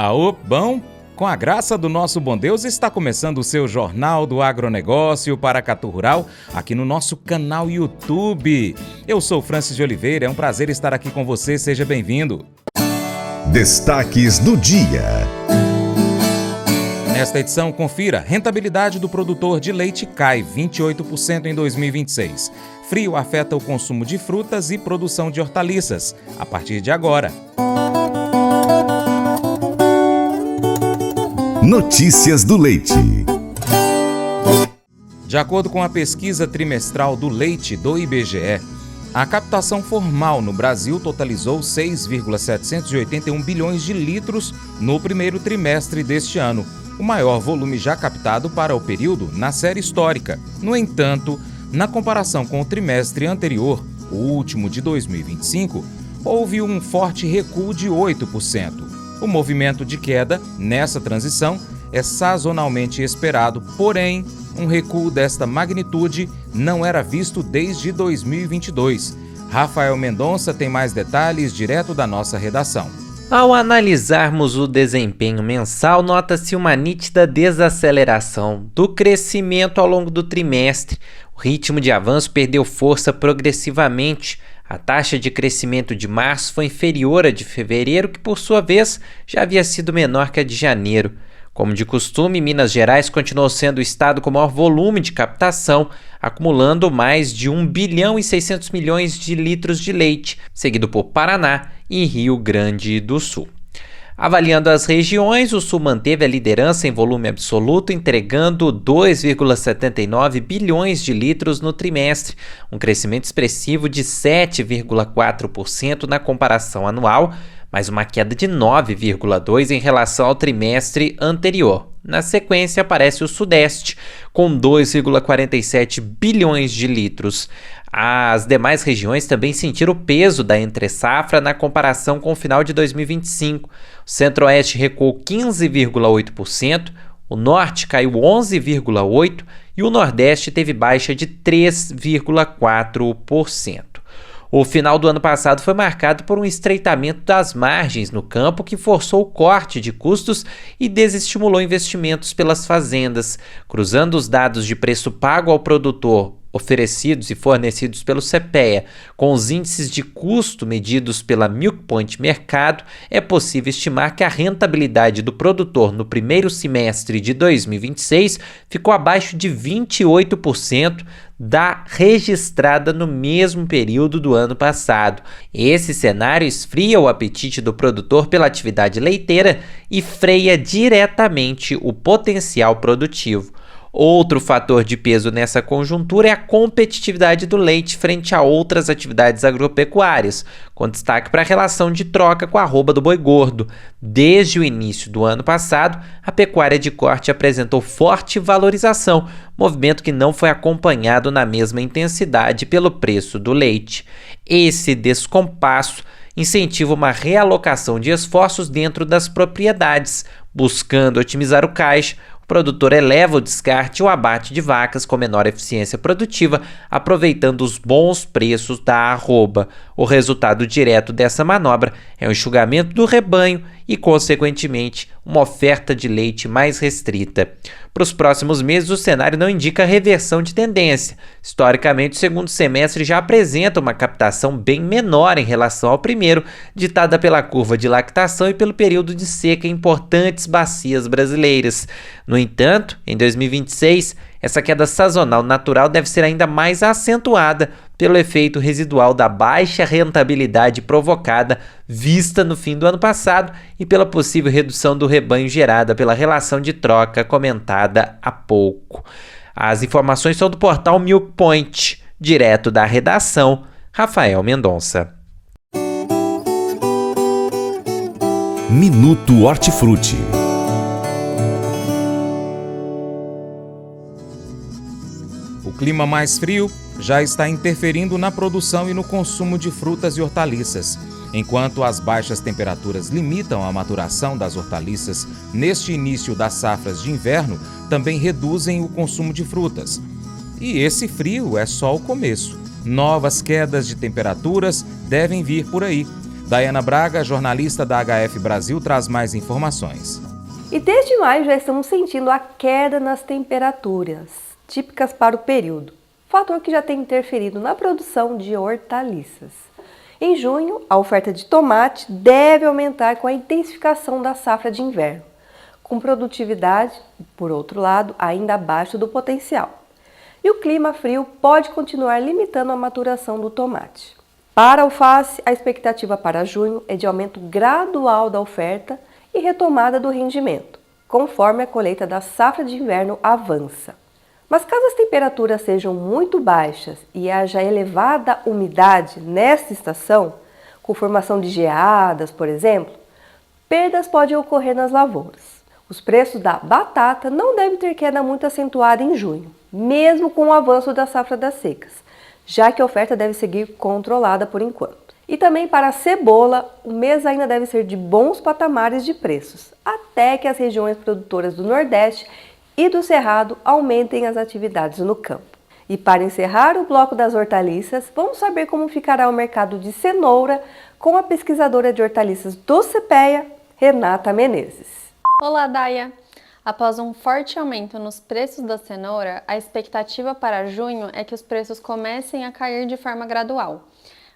Aô, bom? Com a graça do nosso bom Deus, está começando o seu Jornal do Agronegócio Paracatu Rural, aqui no nosso canal YouTube. Eu sou Francis de Oliveira, é um prazer estar aqui com você, seja bem-vindo. Destaques do dia. Nesta edição, confira: rentabilidade do produtor de leite cai 28% em 2026. Frio afeta o consumo de frutas e produção de hortaliças, a partir de agora. Notícias do leite. De acordo com a pesquisa trimestral do leite do IBGE, a captação formal no Brasil totalizou 6,781 bilhões de litros no primeiro trimestre deste ano, o maior volume já captado para o período na série histórica. No entanto, na comparação com o trimestre anterior, o último de 2025, houve um forte recuo de 8%. O movimento de queda nessa transição é sazonalmente esperado, porém, um recuo desta magnitude não era visto desde 2022. Rafael Mendonça tem mais detalhes direto da nossa redação. Ao analisarmos o desempenho mensal, nota-se uma nítida desaceleração do crescimento ao longo do trimestre. O ritmo de avanço perdeu força progressivamente. A taxa de crescimento de março foi inferior à de fevereiro, que por sua vez já havia sido menor que a de janeiro. Como de costume, Minas Gerais continuou sendo o estado com maior volume de captação, acumulando mais de 1 bilhão e 600 milhões de litros de leite, seguido por Paraná e Rio Grande do Sul. Avaliando as regiões, o Sul manteve a liderança em volume absoluto, entregando 2,79 bilhões de litros no trimestre, um crescimento expressivo de 7,4% na comparação anual, mas uma queda de 9,2% em relação ao trimestre anterior. Na sequência, aparece o Sudeste, com 2,47 bilhões de litros. As demais regiões também sentiram o peso da entre-safra na comparação com o final de 2025. O Centro-Oeste recuou 15,8%, o Norte caiu 11,8% e o Nordeste teve baixa de 3,4%. O final do ano passado foi marcado por um estreitamento das margens no campo que forçou o corte de custos e desestimulou investimentos pelas fazendas. Cruzando os dados de preço pago ao produtor oferecidos e fornecidos pelo CPEA com os índices de custo medidos pela Milk Point Mercado, é possível estimar que a rentabilidade do produtor no primeiro semestre de 2026 ficou abaixo de 28% da registrada no mesmo período do ano passado. Esse cenário esfria o apetite do produtor pela atividade leiteira e freia diretamente o potencial produtivo. Outro fator de peso nessa conjuntura é a competitividade do leite frente a outras atividades agropecuárias, com destaque para a relação de troca com a arroba do boi gordo. Desde o início do ano passado, a pecuária de corte apresentou forte valorização, movimento que não foi acompanhado na mesma intensidade pelo preço do leite. Esse descompasso incentiva uma realocação de esforços dentro das propriedades, buscando otimizar o caixa. O produtor eleva o descarte e o abate de vacas com menor eficiência produtiva, aproveitando os bons preços da arroba. O resultado direto dessa manobra é o enxugamento do rebanho e, consequentemente, uma oferta de leite mais restrita. Para os próximos meses, o cenário não indica reversão de tendência. Historicamente, o segundo semestre já apresenta uma captação bem menor em relação ao primeiro, ditada pela curva de lactação e pelo período de seca em importantes bacias brasileiras. No entanto, em 2026, essa queda sazonal natural deve ser ainda mais acentuada pelo efeito residual da baixa rentabilidade provocada vista no fim do ano passado e pela possível redução do rebanho gerada pela relação de troca comentada há pouco. As informações são do portal Milk Point, direto da redação, Rafael Mendonça. Minuto Hortifruti. O clima mais frio já está interferindo na produção e no consumo de frutas e hortaliças. Enquanto as baixas temperaturas limitam a maturação das hortaliças, neste início das safras de inverno também reduzem o consumo de frutas. E esse frio é só o começo. Novas quedas de temperaturas devem vir por aí. Daiana Braga, jornalista da HF Brasil, traz mais informações. E desde maio já estamos sentindo a queda nas temperaturas, típicas para o período, fator que já tem interferido na produção de hortaliças. Em junho, a oferta de tomate deve aumentar com a intensificação da safra de inverno, com produtividade, por outro lado, ainda abaixo do potencial. E o clima frio pode continuar limitando a maturação do tomate. Para a alface, a expectativa para junho é de aumento gradual da oferta e retomada do rendimento, conforme a colheita da safra de inverno avança. Mas caso as temperaturas sejam muito baixas e haja elevada umidade nesta estação, com formação de geadas, por exemplo, perdas podem ocorrer nas lavouras. Os preços da batata não devem ter queda muito acentuada em junho, mesmo com o avanço da safra das secas, já que a oferta deve seguir controlada por enquanto. E também para a cebola, o mês ainda deve ser de bons patamares de preços, até que as regiões produtoras do Nordeste e do Cerrado aumentem as atividades no campo. E para encerrar o bloco das hortaliças, vamos saber como ficará o mercado de cenoura com a pesquisadora de hortaliças do CPEA, Renata Menezes. Olá, Daia! Após um forte aumento nos preços da cenoura, a expectativa para junho é que os preços comecem a cair de forma gradual.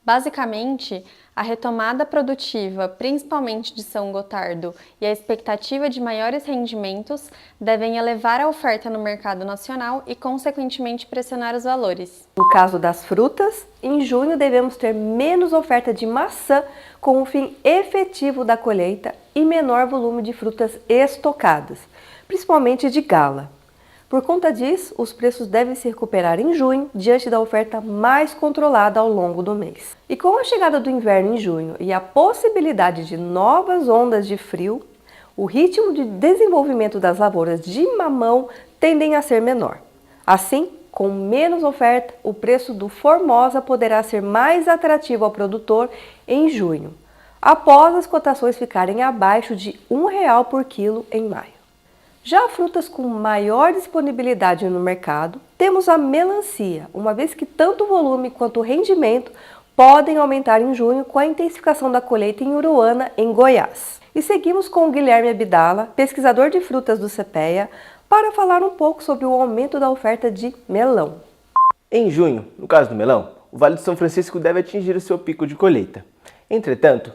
Basicamente, a retomada produtiva, principalmente de São Gotardo, e a expectativa de maiores rendimentos devem elevar a oferta no mercado nacional e, consequentemente, pressionar os valores. No caso das frutas, em junho devemos ter menos oferta de maçã com o fim efetivo da colheita e menor volume de frutas estocadas, principalmente de gala. Por conta disso, os preços devem se recuperar em junho, diante da oferta mais controlada ao longo do mês. E com a chegada do inverno em junho e a possibilidade de novas ondas de frio, o ritmo de desenvolvimento das lavouras de mamão tendem a ser menor. Assim, com menos oferta, o preço do Formosa poderá ser mais atrativo ao produtor em junho, após as cotações ficarem abaixo de R$1 por quilo em maio. Já frutas com maior disponibilidade no mercado, temos a melancia, uma vez que tanto o volume quanto o rendimento podem aumentar em junho com a intensificação da colheita em Uruana, em Goiás. E seguimos com o Guilherme Abdala, pesquisador de frutas do CPEA, para falar um pouco sobre o aumento da oferta de melão. Em junho, no caso do melão, o Vale do São Francisco deve atingir o seu pico de colheita. Entretanto,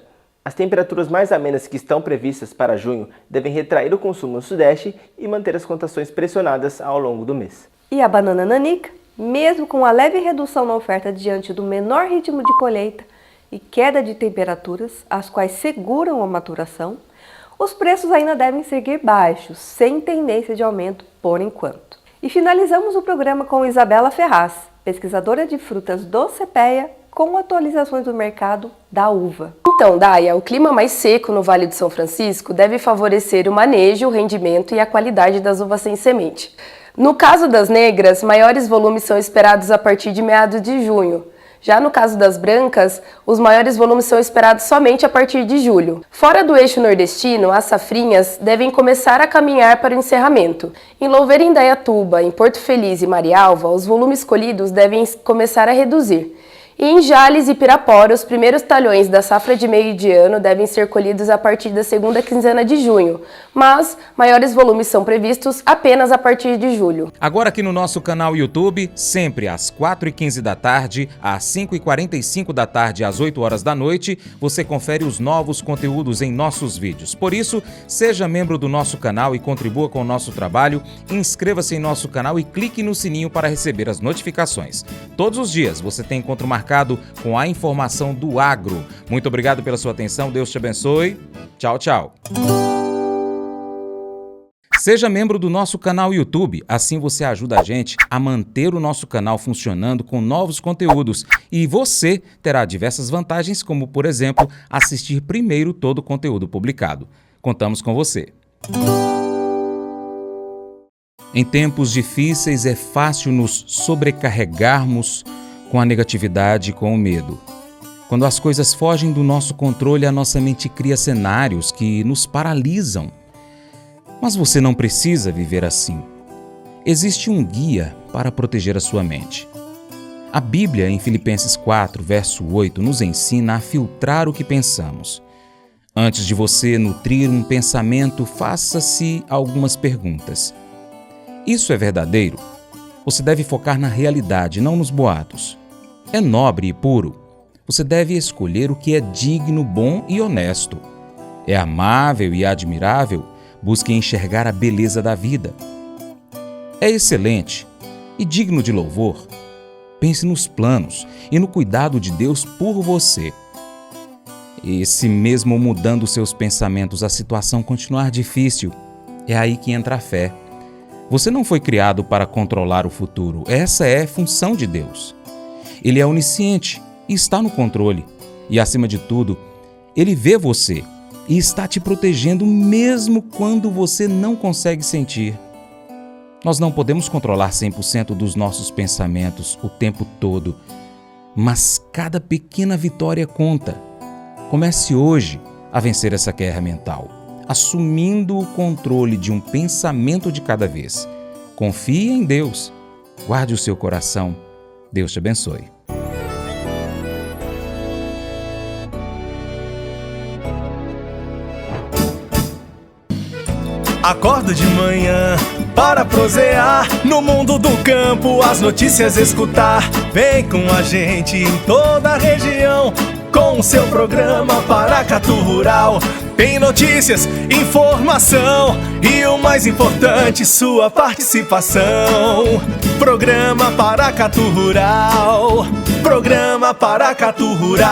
as temperaturas mais amenas que estão previstas para junho devem retrair o consumo no Sudeste e manter as cotações pressionadas ao longo do mês. E a banana nanica, mesmo com a leve redução na oferta diante do menor ritmo de colheita e queda de temperaturas, as quais seguram a maturação, os preços ainda devem seguir baixos, sem tendência de aumento por enquanto. E finalizamos o programa com Isabela Ferraz, pesquisadora de frutas do CPEA, com atualizações do mercado da uva. Então, Daia, o clima mais seco no Vale do São Francisco deve favorecer o manejo, o rendimento e a qualidade das uvas sem semente. No caso das negras, maiores volumes são esperados a partir de meados de junho. Já no caso das brancas, os maiores volumes são esperados somente a partir de julho. Fora do eixo nordestino, as safrinhas devem começar a caminhar para o encerramento. Em Louveira e Indaiatuba, em Porto Feliz e Marialva, os volumes colhidos devem começar a reduzir. E em Jales e Pirapora, os primeiros talhões da safra de meio de ano devem ser colhidos a partir da segunda quinzena de junho, mas maiores volumes são previstos apenas a partir de julho. Agora aqui no nosso canal YouTube, sempre às 4h15 da tarde, às 5h45 da tarde, às 8 horas da noite, você confere os novos conteúdos em nossos vídeos. Por isso, seja membro do nosso canal e contribua com o nosso trabalho, inscreva-se em nosso canal e clique no sininho para receber as notificações. Todos os dias você tem encontro marcado com a informação do agro. Muito obrigado pela sua atenção, Deus te abençoe. Tchau, tchau. Seja membro do nosso canal YouTube, assim você ajuda a gente a manter o nosso canal funcionando com novos conteúdos e você terá diversas vantagens, como por exemplo, assistir primeiro todo o conteúdo publicado. Contamos com você. Em tempos difíceis é fácil nos sobrecarregarmos com a negatividade e com o medo. Quando as coisas fogem do nosso controle, a nossa mente cria cenários que nos paralisam. Mas você não precisa viver assim. Existe um guia para proteger a sua mente. A Bíblia, em Filipenses 4, verso 8, nos ensina a filtrar o que pensamos. Antes de você nutrir um pensamento, faça-se algumas perguntas. Isso é verdadeiro? Você deve focar na realidade, não nos boatos. É nobre e puro? Você deve escolher o que é digno, bom e honesto. É amável e admirável? Busque enxergar a beleza da vida. É excelente e digno de louvor? Pense nos planos e no cuidado de Deus por você. E se mesmo mudando seus pensamentos a situação continuar difícil, é aí que entra a fé. Você não foi criado para controlar o futuro. Essa é a função de Deus. Ele é onisciente e está no controle. E, acima de tudo, Ele vê você e está te protegendo mesmo quando você não consegue sentir. Nós não podemos controlar 100% dos nossos pensamentos o tempo todo, mas cada pequena vitória conta. Comece hoje a vencer essa guerra mental, assumindo o controle de um pensamento de cada vez. Confie em Deus. Guarde o seu coração. Deus te abençoe. Acordo de manhã para prosear no mundo do campo, as notícias escutar. Vem com a gente em toda a região com o seu programa Paracatu Rural. Tem notícias, informação e o mais importante, sua participação. Programa Paracatu Rural. Programa Paracatu Rural.